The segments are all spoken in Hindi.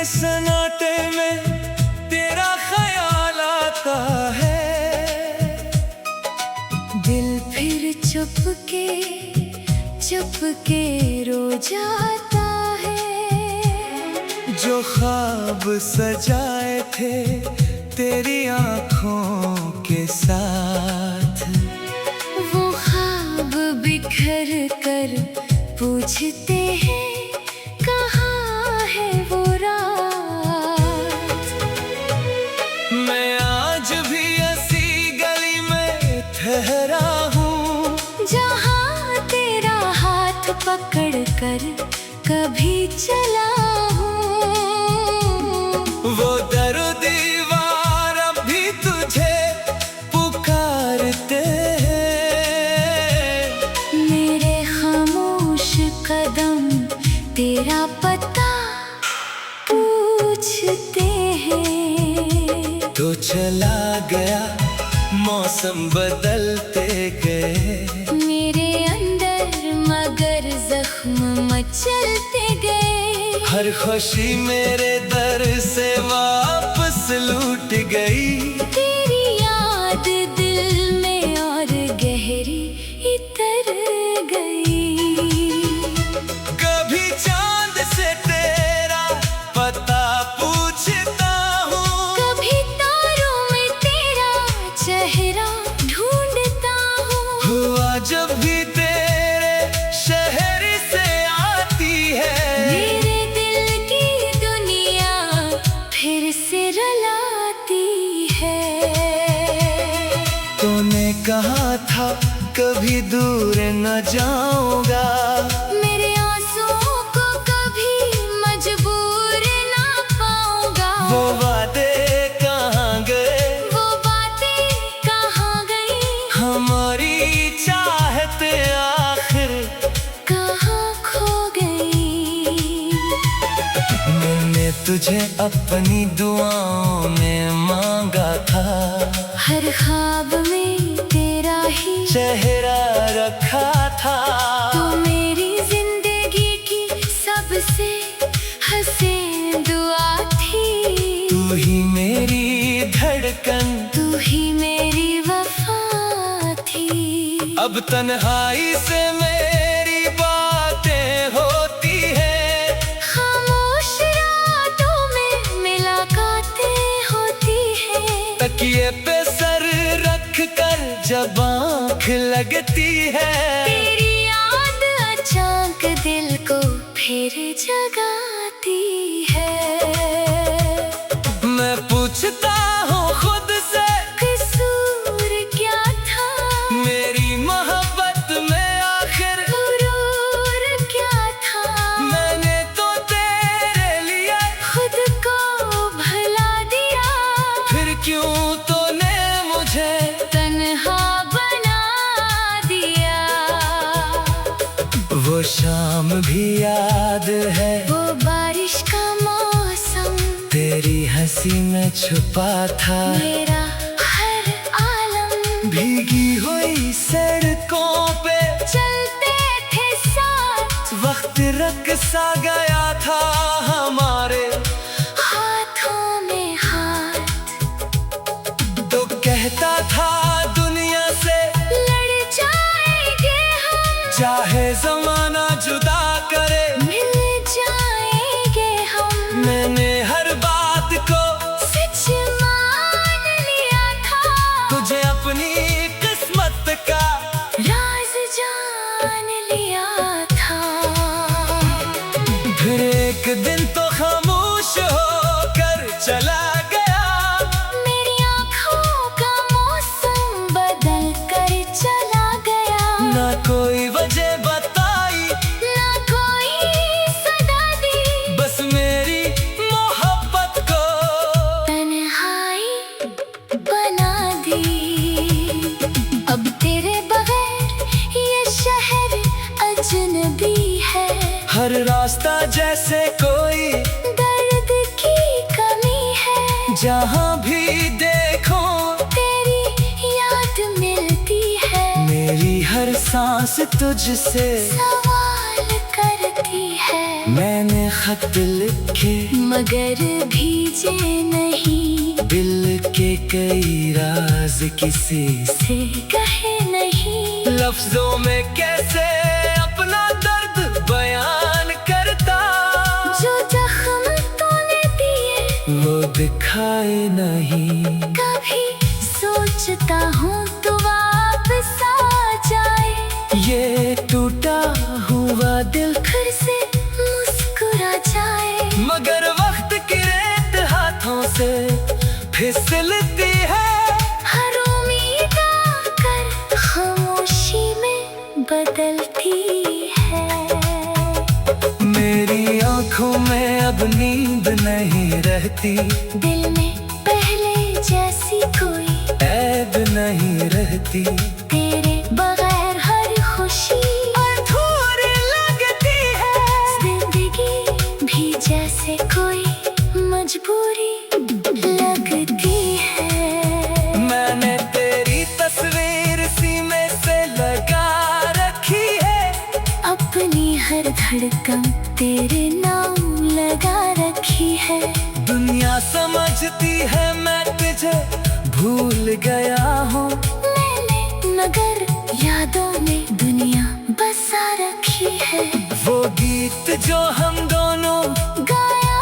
सन्नाटे में तेरा ख्याल आता है। दिल फिर चुपके रो जाता है। जो ख्वाब सजाए थे तेरी आँखों के साथ, वो ख्वाब बिखर कर पूछते हैं कहाँ है वो रात। मैं आज भी ऐसी गली में ठहरा हूँ, जहाँ तेरा हाथ पकड़ कर कभी चला हूँ। वो दर दीवार अब भी तुझे पुकारते हैं। मेरे खामोश कदम तेरा पता पूछते हैं। तो चला गया मौसम बदलते गए, मेरे अंदर मगर जख्म मचलते गए। हर खुशी मेरे दर से वापस लूट गई। तेरी याद दिल में और गहरी इतर गई। कभी चांद से तेरा पता पूछता हूँ, कभी तारों में तेरा चेहरा ढूंढता हूँ। हुआ जब भी तेरे शहर से आती है, मेरे दिल की दुनिया फिर से रुलाती है। तूने कहा था कभी दूर न जाऊंगा, मेरे आंसुओं को कभी मजबूर ना पाऊंगा। वो वादे कहाँ गए, वो बातें कहाँ गई, हमारी चाहते आखिर कहाँ खो गई। मैंने तुझे अपनी दुआओं में मांगा था, हर ख्वाब में तेरा ही चेहरा रखा था। तो मेरी जिंदगी की सबसे हसीन दुआ थी। तू ही मेरी धड़कन, तू ही मेरी वफा थी। अब तन्हाई से मेरी बातें होती है, खामोश रातों में मुलाकातें होती हैं। तकिए पे सर रख कर जब आँख लगती है, तेरी याद अचानक दिल को फिर जगाती है। मैं पूछता हूँ खुद से कसूर क्या था, मेरी मोहब्बत में आखिर गुरूर क्या था। मैंने तो तेरे लिए खुद को भुला दिया, फिर क्यों तूने मुझे तन्हा बना दिया। वो शाम भी याद है, वो बारिश का मौसम तेरी हंसी में छुपा था मेरा हर आलम। भीगी हुई सड़कों पे चलते थे साथ, वक्त रख सा गया था हमारे हाथों में हाथ। तो कहता था दुनिया से लड़ जाएंगे हम, चाहे जमाना जुदा करे, मिल जाएंगे हम। मैंने हर बात को सच मान लिया था, तुझे अपनी किस्मत का राज जान लिया था। फिर एक दिन तो खामोश होकर चला गया, मेरी आँखों का मौसम बदल कर चला गया। ना कोई वजह बताई, ना कोई सदा दी, बस मेरी मोहब्बत को तन्हाई बना दी। अब तेरे बगैर ये शहर अजनबी है। हर रास्ता जैसे कोई दर्द की कमी है, जहाँ भी देखो तेरी याद मिलती है। मेरी सांस तुझसे सवाल करती है। मैंने खत लिखे मगर भीजे नहीं, दिल के कई राज किसी से कहे नहीं। लफ्जों में कैसे अपना दर्द बयान करता, जो जख्म तूने दिए वो दिखाए नहीं। कभी सोचता हूँ तू वापस आ जाए, ये टूटा हुआ दिल फिर से मुस्कुरा जाए। मगर वक्त की रेत हाथों से फिसलती है, हर उम्मीद आकर खामोशी में बदलती है। मेरी आंखों में अब नींद नहीं रहती, दिल में पहले जैसी कोई ऐब नहीं रहती। तेरे बगैर हर खुशी अधूरी लगती है, जिंदगी भी जैसे कोई मजबूरी लगती है। मैंने तेरी तस्वीर सीने से लगा रखी है, अपनी हर धड़कन तेरे नाम लगा रखी है। दुनिया समझती है मैं तुझे भूल गया हूँ, मैंने मगर यादों में दुनिया बसा रखी है। वो गीत जो हम दोनों गाया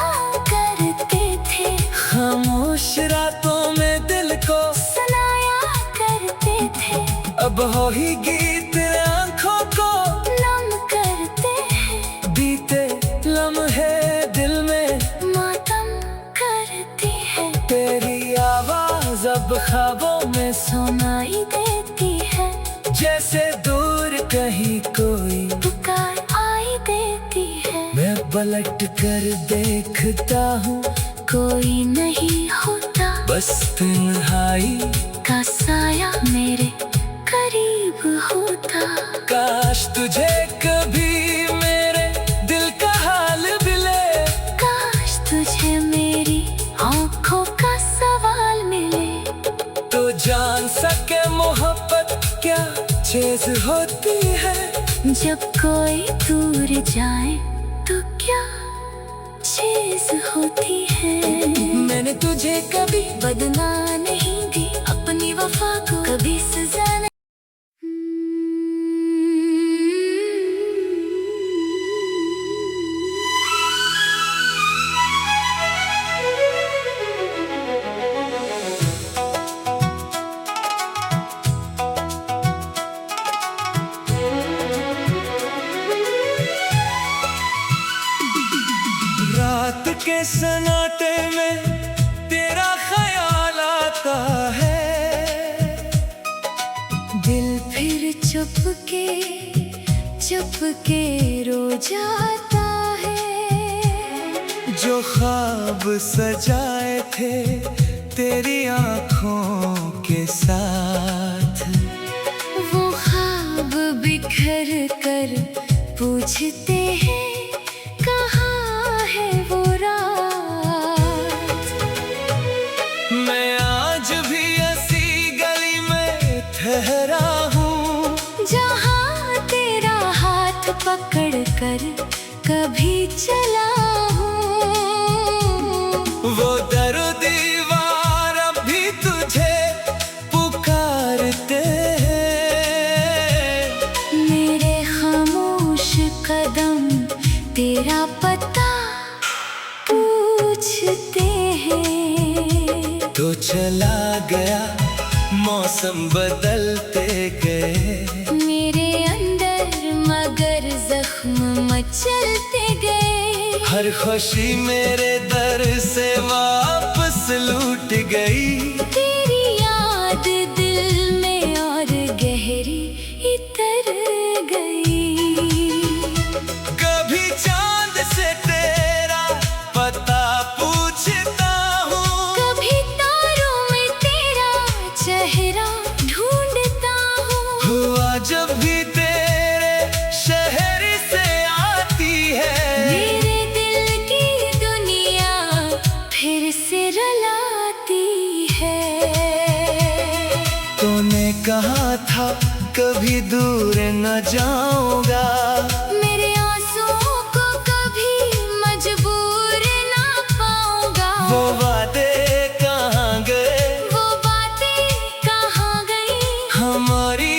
करते थे, खामोश रातों में दिल को सुनाया करते थे, अब हो ही गीत आंखों को नम करते हैं। बीते लम्हे दिल में मातम करती है, तेरी आवाज अब ख्वाबों में सुनाई देती है। जैसे दूर कहीं कोई पुकार आई देती है। मैं पलट कर देखता हूँ, कोई नहीं होता, बस तन्हाई का साया मेरे करीब होता। काश तुझे कभी मेरे दिल का हाल मिले, काश तुझे मेरी आंखों का सवाल मिले, तो जान सके मोहब्बत क्या चीज होती है। जब कोई दूर जाए तो क्या चीज होती है। मैंने तुझे कभी बदला नहीं दी, अपनी वफा को कभी सजा नहीं। रात के सन्नाटे में तेरा ख्याल आता है, दिल फिर चुप के रो जाता है। जो ख्वाब सजाए थे तेरी आंखों के साथ, वो ख्वाब बिखर कर पूछते हैं कहाँ है वो रात। मैं आज भी ऐसी गली में ठहरा हूँ, जहाँ तेरा हाथ पकड़ कर कभी चला हूँ। वो दर दीवार अभी तुझे पुकारते हैं। मेरे खामोश कदम तेरा पता पूछते हैं। तो चला गया मौसम बदलते गए, मेरे अंदर मगर जख्म मचलते गए। हर खुशी मेरे दर से वापस लूट गई। तेरी याद दिल में और गहरी इतर गई। कभी चांद से तेरा पता पूछता हूँ, कभी तारों में तेरा चेहरा ढूंढता हूँ। हुआ जब भी तेरे शहर से आती है, मेरे दिल की दुनिया फिर से रुलाती है। तूने कहा था कभी दूर न जाऊंगा, मेरे आंसुओं को कभी मजबूर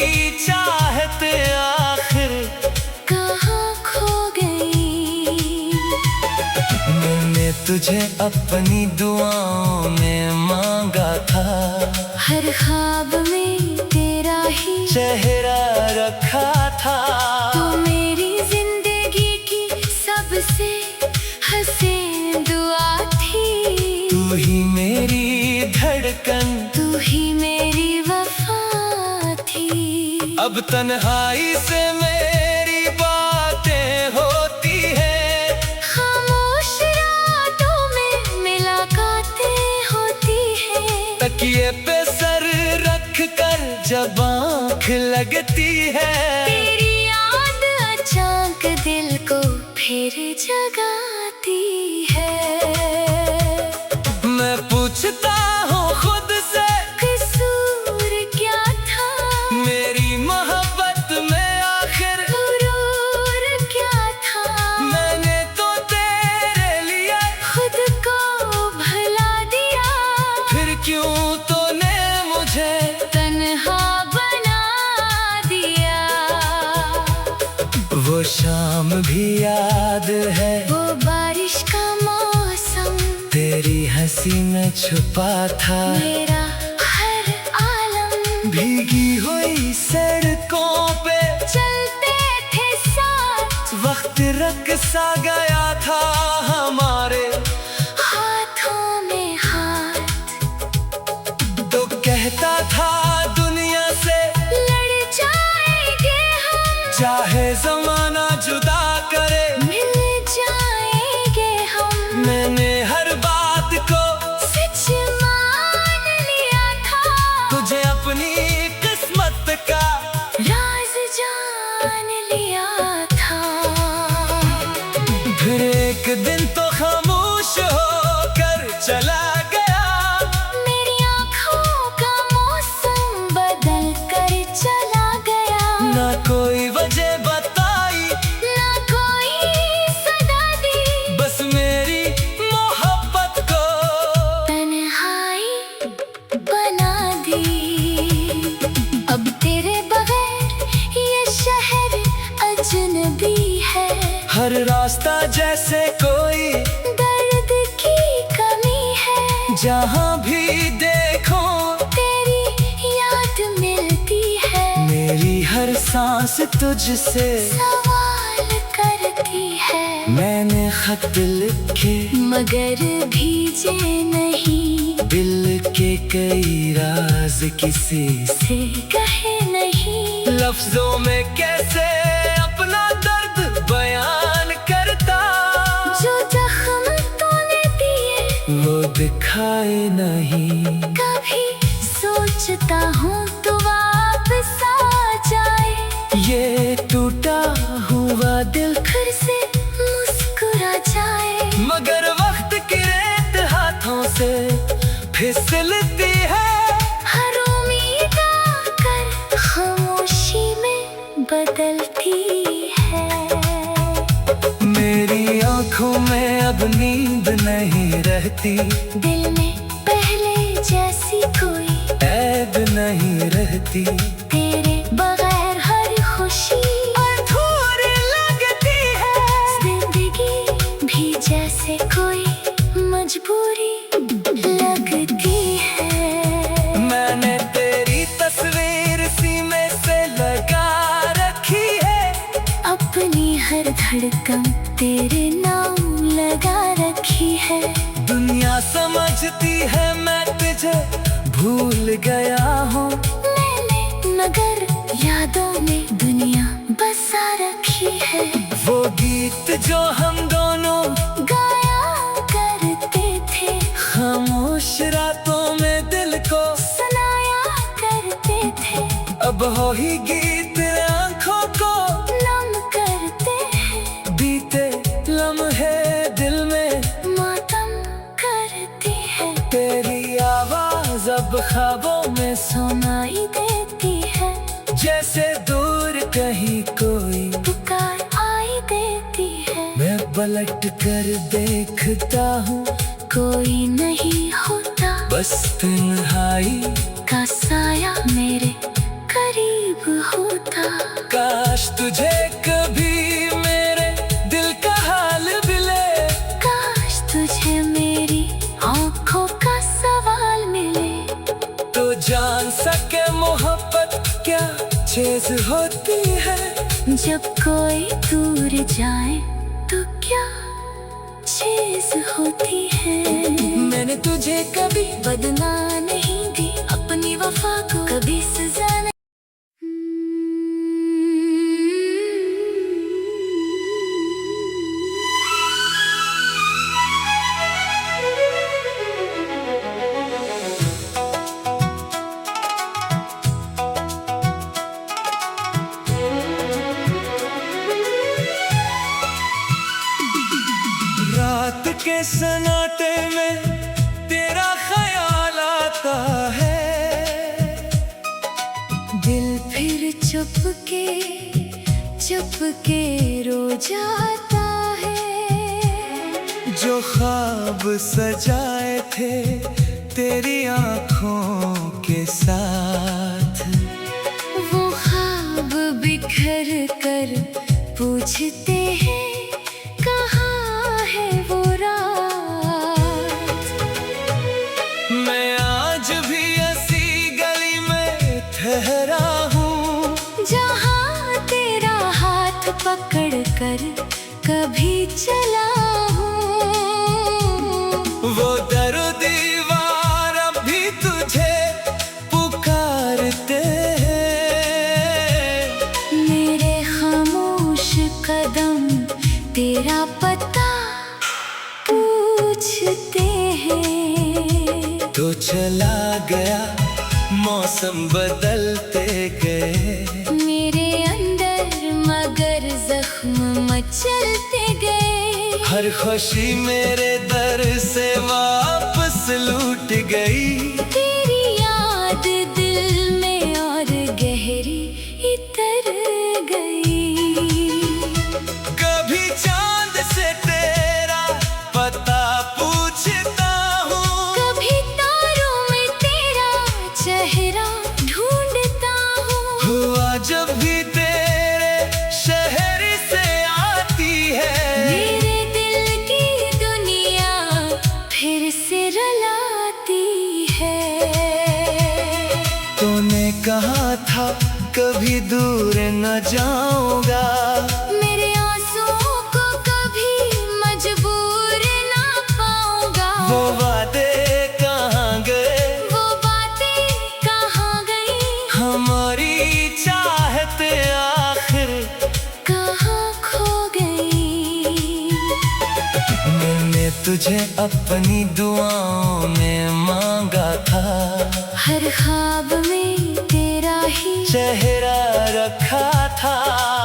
मेरी चाहत आखिर कहाँ खो गई। मैंने तुझे अपनी दुआओं में मांगा था, हर ख्वाब में तेरा ही चेहरा रखा था। तू मेरी जिंदगी की सबसे हसीन दुआ थी। तू ही मेरी धड़कन, तू ही मेरी वफा थी। अब तन्हाई से मेरी बातें होती हैं, खामोश रातों में मुलाकातें होती हैं। तकिए पे सर रख कर जब आँख लगती है, तेरी याद अचानक दिल को फिर जगाती है। मैं पूछता हूँ खुद से कसूर क्या था, मेरी मोहब्बत में आखिर गुरूर क्या था। मैंने तो तेरे लिए खुद को भुला दिया, फिर क्यों तूने मुझे तन्हा बना दिया। वो शाम भी याद है, वो बारिश का मौसम तेरी हंसी में छुपा था मेरा हर आलम। भीगी हुई सड़कों पे चलते थे साथ, वक्त रख सा गया था हमारे हाथों में हाथ। तो कहता था दुनिया से लड़ जाएंगे हम, चाहे जमाना जुदा करे, मिल जाएंगे हम। मैंने हर बात को सच मान लिया था, तुझे अपनी किस्मत का राज जान लिया था। फिर एक दिन तो खामोश होकर चला गया, मेरी आँखों का मौसम बदल कर चला गया। ना कोई वजह बताई, ना कोई सदा दी, बस मेरी मोहब्बत को तन्हाई बना दी। अब तेरे बगैर ये शहर अजनबी है, हर रास्ता जैसे कोई दर्द की कमी है। जहाँ भी देखो तेरी याद मिलती है, मेरी हर सांस तुझसे सवाल करती है। मैंने खत लिखे मगर भीजे नहीं, दिल के कई राज किसी से कहे नहीं। लफ्जों में कैसे अपना दर्द बयान करता, जो जख्म तूने दिए वो दिखाए नहीं। कभी सोचता हूँ तू वापस आ जाए, ये टूटा हुआ दिल फिर से मुस्कुरा जाए। मगर वक्त की रेत हाथों से फिसलती है, हर उम्मीद आकर खामोशी में बदलती है। मेरी आंखों में अब नींद नहीं रहती, दिल में पहले जैसी कोई ऐब नहीं रहती। तेरे बगैर हर खुशी अधूरी लगती है, जिंदगी भी जैसे कोई मजबूरी लगती है। मैंने तेरी तस्वीर सीने से लगा रखी है, अपनी हर धड़कन तेरे नाम लगा रखी है। दुनिया समझती है मैं तुझे भूल गया हूँ, मैंने मगर यादों में दुनिया बसा रखी है। वो गीत जो हम दोनों गाया करते थे, खामोश रातों में दिल को सुनाया करते थे। अब हो ही गीत आंखों को नम करते हैं, बीते लम्हे दिल में मातम करते हैं। तेरी आवाज अब ख्वाबों में सुनाई देती है, जैसे दूर कहीं कोई पुकार आई देती है। मैं पलट कर देखता हूँ, कोई नहीं होता, बस तन्हाई का साया मेरे करीब होता। काश तुझे कभी मेरे दिल का हाल मिले, काश तुझे मेरी आँखों का सवाल मिले, तो जान सके मोहब्बत क्या चीज होती है। जब कोई दूर जाए तो क्या चीज होती है। मैंने तुझे कभी बदला नहीं दी, अपनी वफा को कभी सजा नहीं। रात के सन्नाटे में तेरा ख्याल आता है, दिल फिर चुप के रो जाता है। जो ख्वाब सजाए थे तेरी आँखों के साथ, वो ख्वाब बिखर कर पूछते हैं कहाँ है वो रात। मैं आज भी ऐसी गली में ठहरा हूँ, जहाँ तेरा हाथ पकड़ कर कभी चला हूँ। वो दर दीवार अब भी तुझे पुकारते हैं। मेरे खामोश कदम तेरा पता पूछते हैं। तो चला गया मौसम बदलते गए, मेरे अंदर मगर जख्म मचलते गए। हर खुशी मेरे दर से वापस लूट गई। तेरी याद दिल में और गहरी इतर गई। कभी चांद से तेरा पता पूछता हूँ, कभी तारों में तेरा चेहरा ढूंढता हूँ। हुआ जब भी तेरे शहर से आती है, मेरे दिल की दुनिया फिर से रुलाती है। तूने कहा था कभी दूर न जाऊंगा, मेरे आंसुओं को कभी मजबूर ना पाऊंगा। वो वादे कहाँ गए, वो बातें कहाँ गई, हमारी चाहते आखिर कहाँ खो गई। मैंने तुझे अपनी दुआओं में मांगा था, हर ख्वाब में तेरा ही चेहरा रखा था।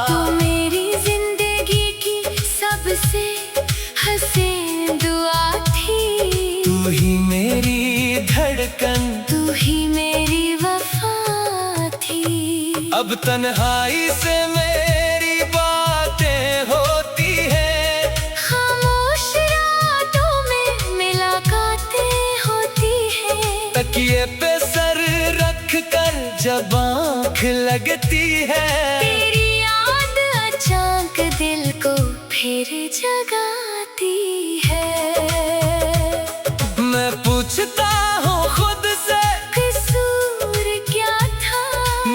तो मेरी जिंदगी की सबसे हसीन दुआ थी। तू ही मेरी धड़कन, तू ही मेरी वफा थी। अब तन्हाई से मेरी बातें होती है, खामोश रातों में मुलाकातें होती हैं। तकिए पे सर रख कर जब आँख लगती है, तेरी याद अचानक दिल को फिर जगाती है। मैं पूछता हूँ खुद से कसूर क्या था,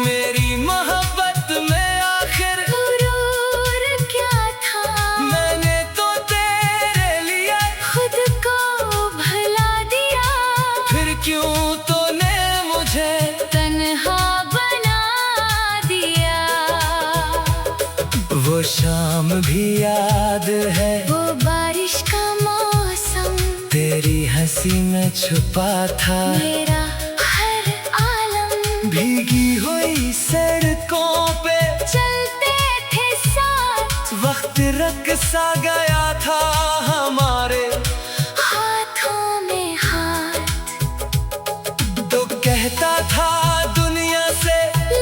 मेरी मोहब्बत में आखिर गुरूर क्या था। मैंने तो तेरे लिए खुद को भुला दिया, फिर क्यों तूने मुझे तन्हा बना दिया। वो शाम भी याद है, वो बारिश का मौसम तेरी हंसी में छुपा था मेरा हर आलम। भीगी हुई सड़कों पे चलते थे साथ, वक्त रक सा गया था हमारे हाथों में हाथ। तो कहता था दुनिया से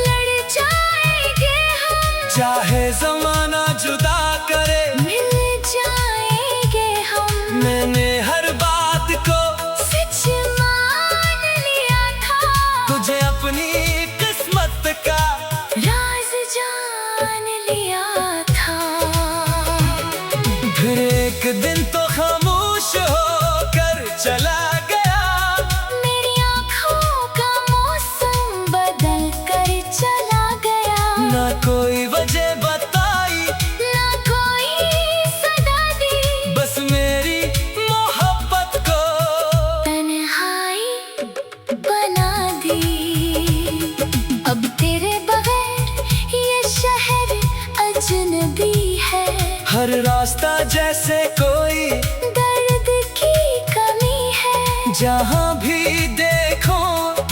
लड़ जाएंगे हम, चाहे जमाना जुदा करे, मिल जाएंगे हम। मैंने हर बात को सच मान लिया था, तुझे अपनी किस्मत का राज दिन तो खामोश होकर चला गया, मेरी आँखों का मौसम बदल कर चला गया। ना कोई वजह बताई, ना कोई सदा दी, बस मेरी मोहब्बत को तन्हाई बना दी। अब तेरे बगैर ये शहर अजनबी है, हर रास्ता जैसे कोई दर्द की कमी है। जहाँ भी देखो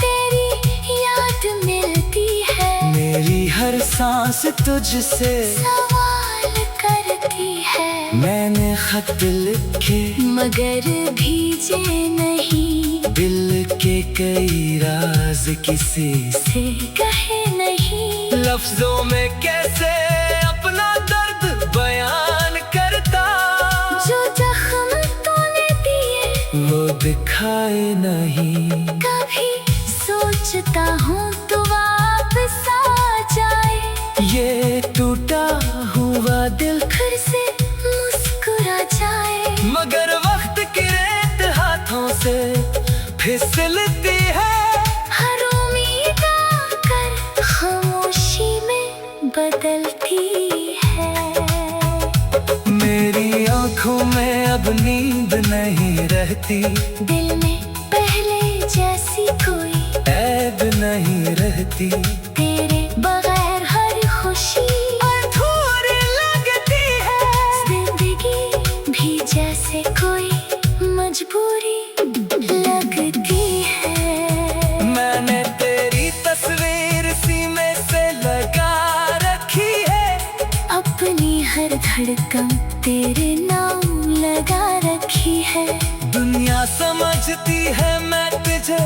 तेरी याद मिलती है, मेरी हर सांस तुझसे सवाल करती है। मैंने खत लिखे मगर भीजे नहीं, दिल के कई राज किसी से कहे नहीं। लफ्जों में कैसे अपना दर्द बयान करता, जो जख्म तूने दिए वो दिखाए नहीं। कभी सोचता हूँ तू वापस आ जाए, ये टूटा हुआ दिल फिर से मुस्कुरा जाए। मगर वक्त की रेत हाथों से फिसलती है, हर उम्मीद आकर खामोशी में बदलती है। मेरी आंखों में अब नींद नहीं रहती, दिल में पहले जैसी कोई ऐब नहीं रहती। तेरे बगैर हर खुशी अधूरी लगती है, जिंदगी भी जैसे कोई मजबूरी लगती है। मैंने तेरी तस्वीर सीने से लगा रखी है, अपनी हर धड़कन तेरे नाम लगा रखी है। दुनिया समझती है मैं तुझे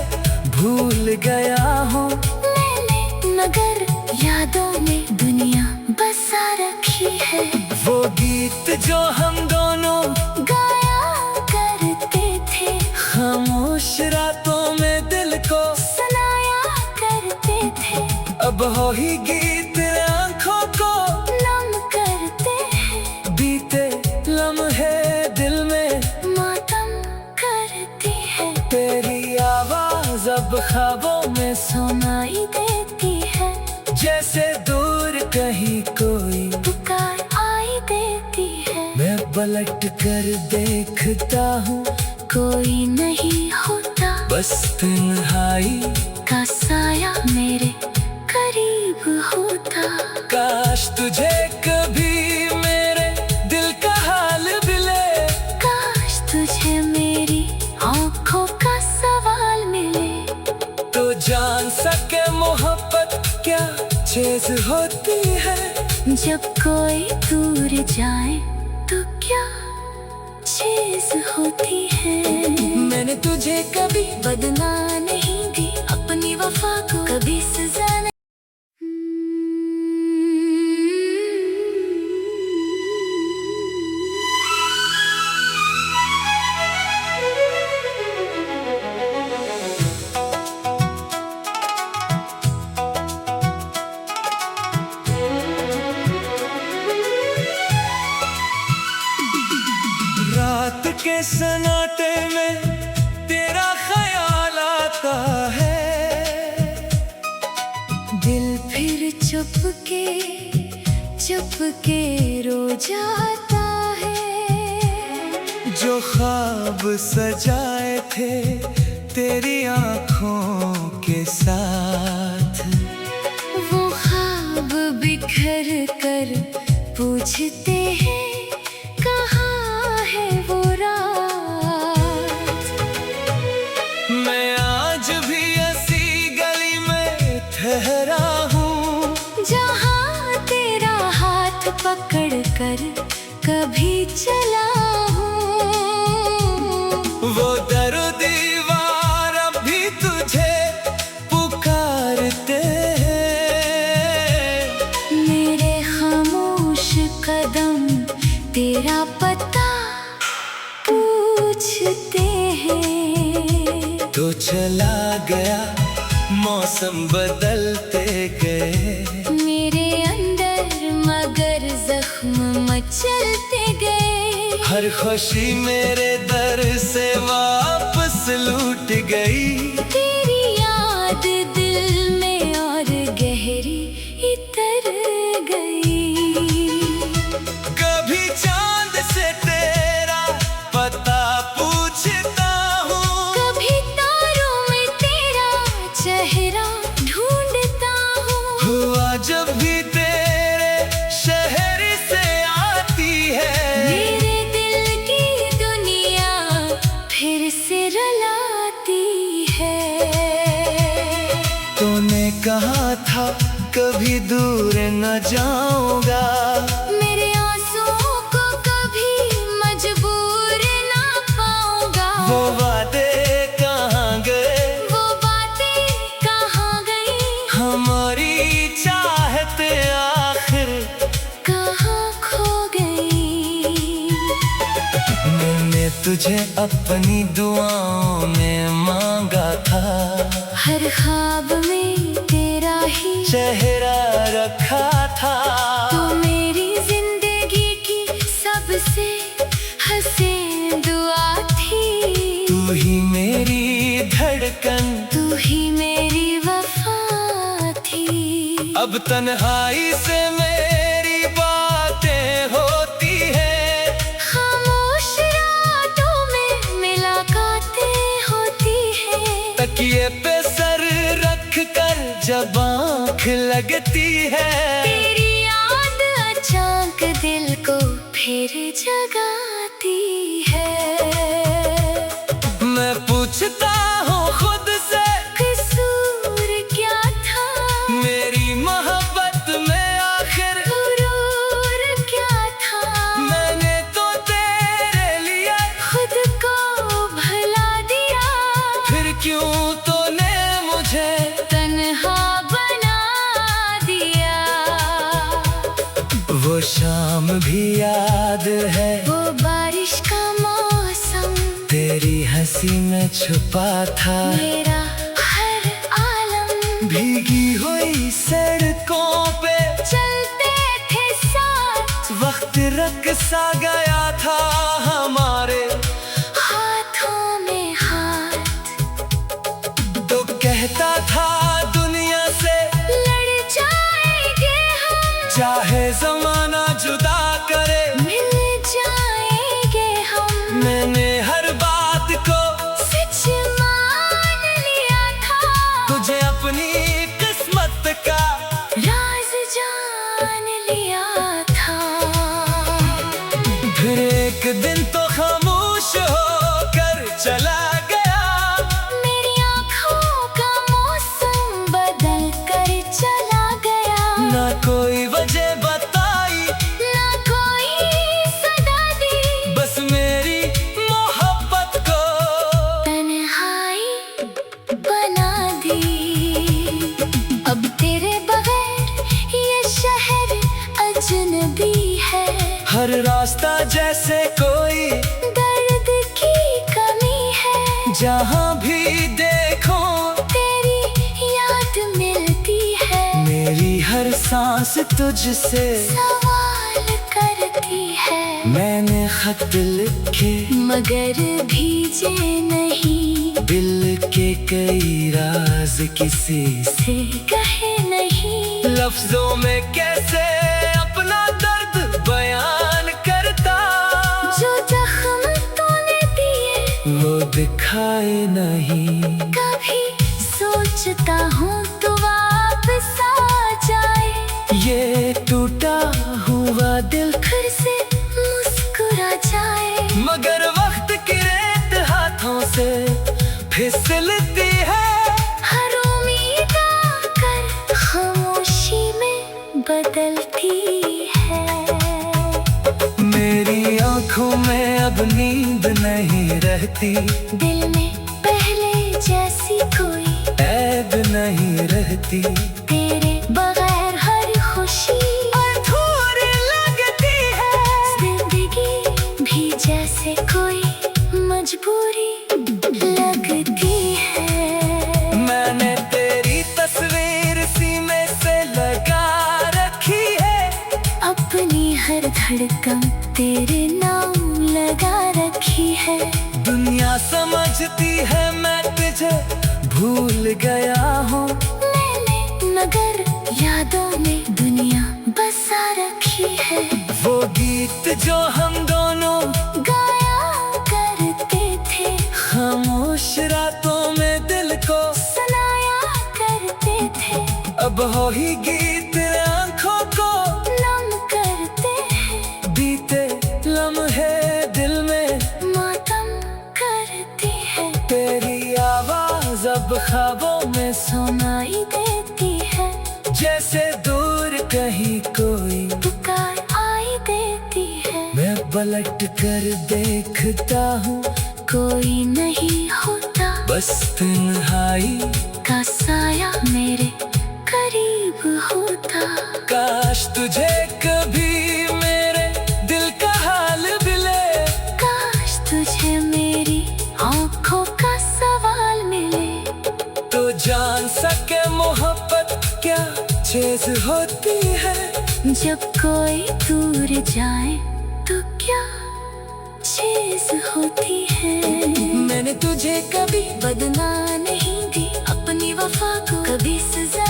भूल गया हूँ, मैंने मगर यादों में दुनिया बसा रखी है। वो गीत जो हम दोनों गाया करते थे, खामोश रातों में दिल को सुनाया करते थे, अब हो ही गीत आंखों को नम करते हैं। बीते लम्हे दिल में मातम करती है, तेरी आवाज अब ख्वाबों में सुनाई देती है। जैसे दूर कहीं कोई पुकार आई देती है। मैं पलट कर देखता हूँ, कोई नहीं होता, बस तन्हाई का साया मेरे करीब होता। काश तुझे कभी मेरे दिल का हाल मिले, काश तुझे मेरी आँखों का सवाल मिले, तो जान सके मोहब्बत क्या चीज होती है। जब कोई दूर जाए तो क्या चीज होती है। मैंने तुझे कभी बदला नहीं दी, अपनी वफा को कभी सजा नहीं। रात के सन्नाटे में तेरा ख्याल आता है, दिल फिर चुप के रो जाता है। जो ख्वाब सजाए थे तेरी आंखों के साथ, वो ख्वाब बिखर कर पूछते हैं कहाँ है वो रात। मैं आज भी ऐसी गली में ठहरा हूँ, जहाँ तेरा हाथ पकड़ कर कभी चला हूँ। वो दर दीवार अब भी तुझे पुकारते हैं। मेरे खामोश कदम तेरा पता पूछते हैं। तो चला गया मौसम बदलते गए, मेरे अंदर मगर जख्म मचलते गए। हर खुशी मेरे दर से वापस लूट गई। तेरी याद दिल में और गहरी उतर गई। कभी चांद से तेरा पता पूछता हूँ, कभी तारों में तेरा चेहरा ढूंढता हूँ। हुआ जब भी तेरे शहर से आती है, मेरे दिल की दुनिया फिर से रुलाती है। तूने कहा था कभी दूर न जाऊंगा, मेरे आंसुओं को कभी मजबूर ना पाऊंगा। वो वादे कहाँ गए, वो बातें कहाँ गई, हमारी चाहत आखिर कहाँ खो गई। मैंने तुझे अपनी दुआओं में मांगा था, हर ख्वाब में तेरा ही चेहरा रखा था। तो मेरी जिंदगी की सबसे हसीन दुआ थी। तू ही मेरी धड़कन, तू ही मेरी वफा थी। अब तन्हाई से मेरी बातें होती है, खामोश रातों में मुलाकातें होती है। तकिए पे सर रख कर जब आँख लगती है, तेरी याद अचानक दिल को फिर जगाती है। मैं पूछता हूँ खुद से कसूर क्या था, मेरी मोहब्बत में आखिर गुरूर क्या था। मैंने तो तेरे लिए खुद को भुला दिया, फिर क्यों तूने मुझे तन्हा बना दिया। वो शाम भी याद है, वो बारिश का मौसम, तेरी हंसी में छुपा था मेरा हर आलम। भीगी हुई सड़कों पे चलते थे साथ, वक्त रक सा गया था हमारे हाथों में हाथ। तो कहता था दुनिया से लड़ जाएंगे हम, चाहे जमाना जुदा करे, मिल जाएंगे हम। मैंने हर बात को सच मान लिया था, तुझे अपनी किस्मत का राज जान लिया था। फिर एक दिन तो खामोश होकर चला गया, मेरी आँखों का मौसम बदल कर चला गया। ना कोई वजह बताई, ना कोई सदा दी, बस मेरी मोहब्बत को तन्हाई बना दी। अब तेरे बगैर ये शहर अजनबी है, हर रास्ता जैसे कोई दर्द की कमी है। जहाँ भी देखो तेरी याद मिलती है, मेरी हर सांस तुझसे सवाल करती है। मैंने खत लिखे मगर भीजे नहीं, दिल के कई राज किसी से से कहे नहीं। लफ्जों में कैसे अपना दर्द बयान करता, जो जख्म तूने दिए वो दिखाए नहीं। कभी सोचता हूँ तू वापस आ जाए, ये टूटा हुआ दिल फिर से मुस्कुरा जाए। मगर वक्त की रेत हाथों से फिसलती है, हर उम्मीद आकर खामोशी में बदलती है। मेरी आंखों में अब नींद नहीं रहती, दिल में पहले जैसी कोई ऐब नहीं रहती। तेरे बगैर हर खुशी अधूरी लगती है, जिंदगी भी जैसे कोई मजबूरी लगती है। मैंने तेरी तस्वीर सीने से लगा रखी है, अपनी हर धड़कन तेरे नाम लगा रखी है। दुनिया समझती है मैं तुझे भूल गया हूँ। मैंने मगर यादों में दुनिया बसा रखी है। वो गीत जो हम दोनों गाया करते थे, खामोश रातों में दिल को सुनाया करते थे। अब हो ही गीत आँखों को नम करते हैं। बीते लम्हे दिल में मातम करती है। तेरी आवाज अब ख्वाबों में सुनाई देती है। जैसे दूर कहीं कोई पुकार आई देती है। मैं पलट कर देखता हूँ, कोई नहीं होता, बस तन्हाई का साया मेरे करीब होता। काश तुझे कभी मेरे दिल का हाल मिले। काश तुझे मेरी आँखों का सवाल मिले। तो जान सके मोहब्बत क्या चीज होती है। जब कोई दूर जाए तो क्या चीज होती है। मैंने तुझे कभी बदला नहीं दी अपनी वफा को, कभी सजा